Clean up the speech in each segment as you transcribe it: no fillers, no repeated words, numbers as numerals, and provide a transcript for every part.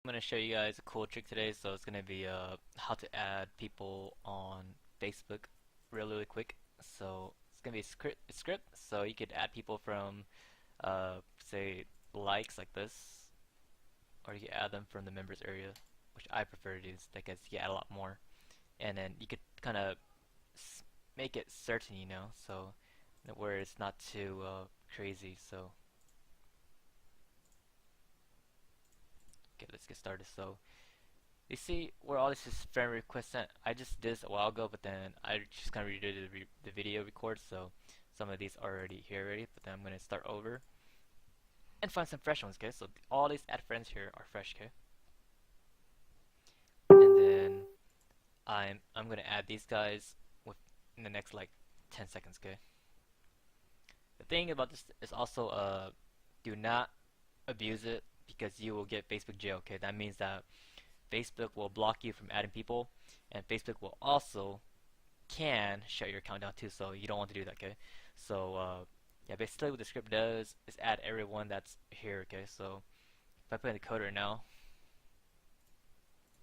I'm going to show you guys a cool trick today. So it's going to be how to add people on Facebook really quick. So it's going to be a script, so you could add people from say likes like this, or you could add them from the members area, which I prefer to do because you add a lot more. And then you could kind of make it certain, so where it's not too crazy. So okay, let's get started. So you see where all this is friend request sent? I just did this a while ago, but then I just kind of redid the video record, so some of these are already here already, but then I'm going to start over and find some fresh ones, okay? So all these add friends here are fresh, okay? And then I'm going to add these guys in the next like 10 seconds, okay? The thing about this is also do not abuse it because you will get Facebook jail, okay? That means that Facebook will block you from adding people, and Facebook will also can shut your account down too, so you don't want to do that, okay? So yeah, basically what the script does is add everyone that's here, okay? So if I put in the coder now,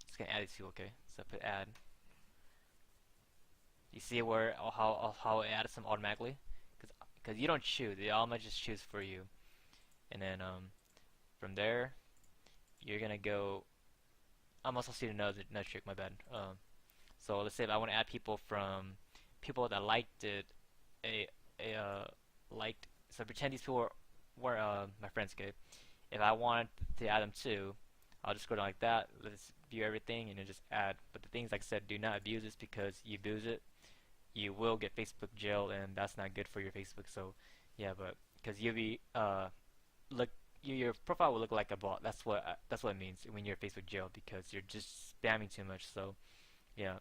it's gonna add these two, okay? So I put add. You see where how it added them automatically? Because you don't choose, the automatically just choose for you. And then from there, you're gonna go. I'm also seeing another trick. My bad. So let's say if I want to add people from people that liked it, a liked. So pretend these people were my friends. Okay. If I wanted to add them too, I'll just go down like that. Let's view everything and then just add. But the things like I said, do not abuse this because you abuse it, you will get Facebook jail, and that's not good for your Facebook. So yeah, but because you'll be look your profile will look like a bot. That's what it means when you're Facebook jail because you're just spamming too much. So yeah.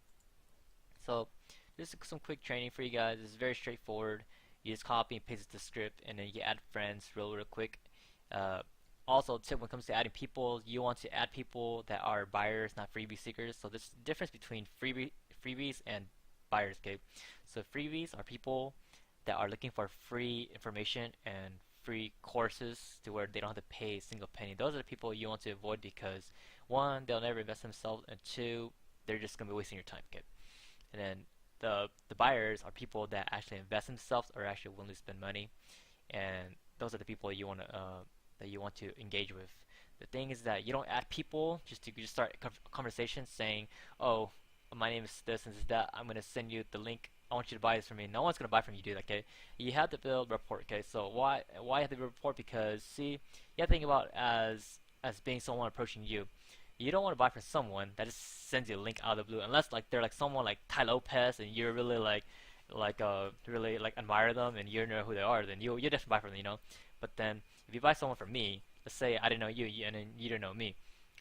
So this is some quick training for you guys. It's very straightforward. You just copy and paste the script, and then you add friends real quick. Uh, Also, tip when it comes to adding people, you want to add people that are buyers, not freebie seekers. So there's a difference between freebies and buyers. Okay, so freebies are people that are looking for free information and free courses to where they don't have to pay a single penny. Those are the people you want to avoid because one, they'll never invest themselves, and two, they're just gonna be wasting your time. Okay, and then the buyers are people that actually invest themselves or actually willing to spend money, and those are the people you want to engage with. The thing is that you don't add people just to just start a conversation saying, "Oh, my name is this and this that. I'm gonna send you the link. I want you to buy this from me." No one's gonna buy from you, dude. Okay, you have to build rapport. Okay, so why you have to build rapport? Because see, you have to think about as being someone approaching you. You don't want to buy from someone that just sends you a link out of the blue, unless like they're like someone like Ty Lopez and you're really really like admire them and you know who they are. Then you definitely buy from them, you know. But then if you buy someone from me, let's say I didn't know you and then you don't know me,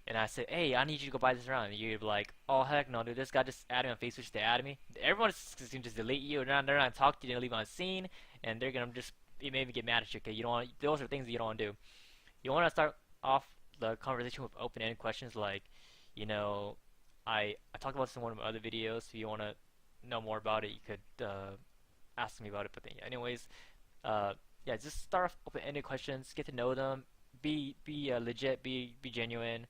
and I say, hey, I need you to go buy this around, and you're like, oh heck no, dude, this guy just added me on Facebook just to add me. Everyone's gonna just delete you, and they're not gonna talk to you, they're gonna leave you on scene, and they're gonna just maybe get mad at you. Okay, you don't want those are things that you don't want to do. You want to start off the conversation with open-ended questions like, you know, I talked about this in one of my other videos. If you want to know more about it, you could ask me about it. But then, yeah, anyways, uh, yeah, just start off open-ended questions, get to know them, be legit, be genuine.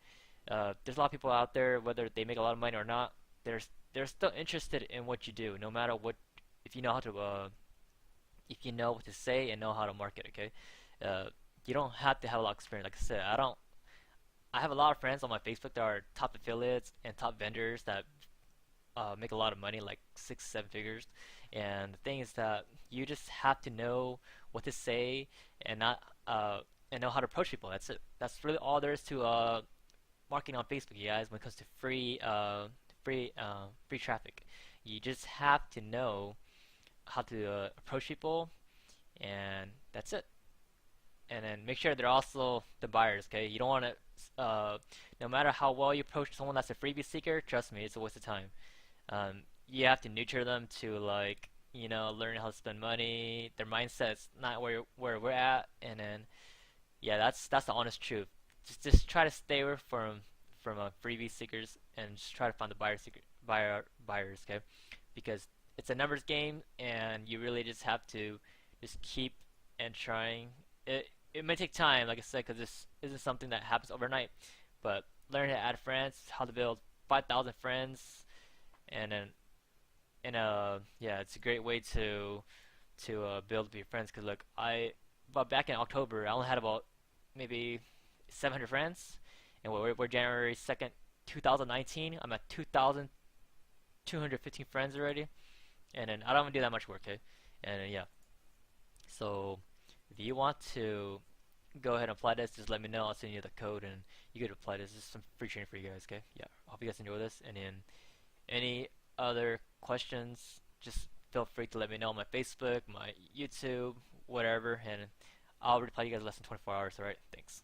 There's a lot of people out there, whether they make a lot of money or not, they're still interested in what you do, no matter what. If you know how to if you know what to say and know how to market, okay. Uh, you don't have to have a lot of experience. Like I said, I don't. I have a lot of friends on my Facebook that are top affiliates and top vendors that make a lot of money, like 6, 7 figures. And the thing is that you just have to know what to say and not and know how to approach people. That's it. That's really all there is to marketing on Facebook, you guys. When it comes to free traffic, you just have to know how to approach people, and that's it. And then make sure they're also the buyers. Okay, you don't want to. No matter how well you approach someone that's a freebie seeker, trust me, it's a waste of time. You have to nurture them to like learn how to spend money. Their mindset's not where we're at, and then yeah, that's the honest truth. Just try to stay away from freebie seekers and just try to find the buyers, okay? Because it's a numbers game, and you really just have to just keep and trying. It may take time, like I said, because this isn't something that happens overnight. But learn how to add friends, how to build 5,000 friends, and then yeah, it's a great way to build with your friends. Cause look, but back in October, I only had about maybe 700 friends, and we're January 2nd, 2019. I'm at 2,215 friends already, and then I don't even do that much work, okay? And yeah, so if you want to go ahead and apply this, just let me know. I'll send you the code, and you could apply this. This is some free training for you guys, okay? Yeah, I hope you guys enjoy this, and then any other questions, just feel free to let me know on my Facebook, my YouTube, whatever, and I'll reply to you guys in less than 24 hours, alright? Thanks.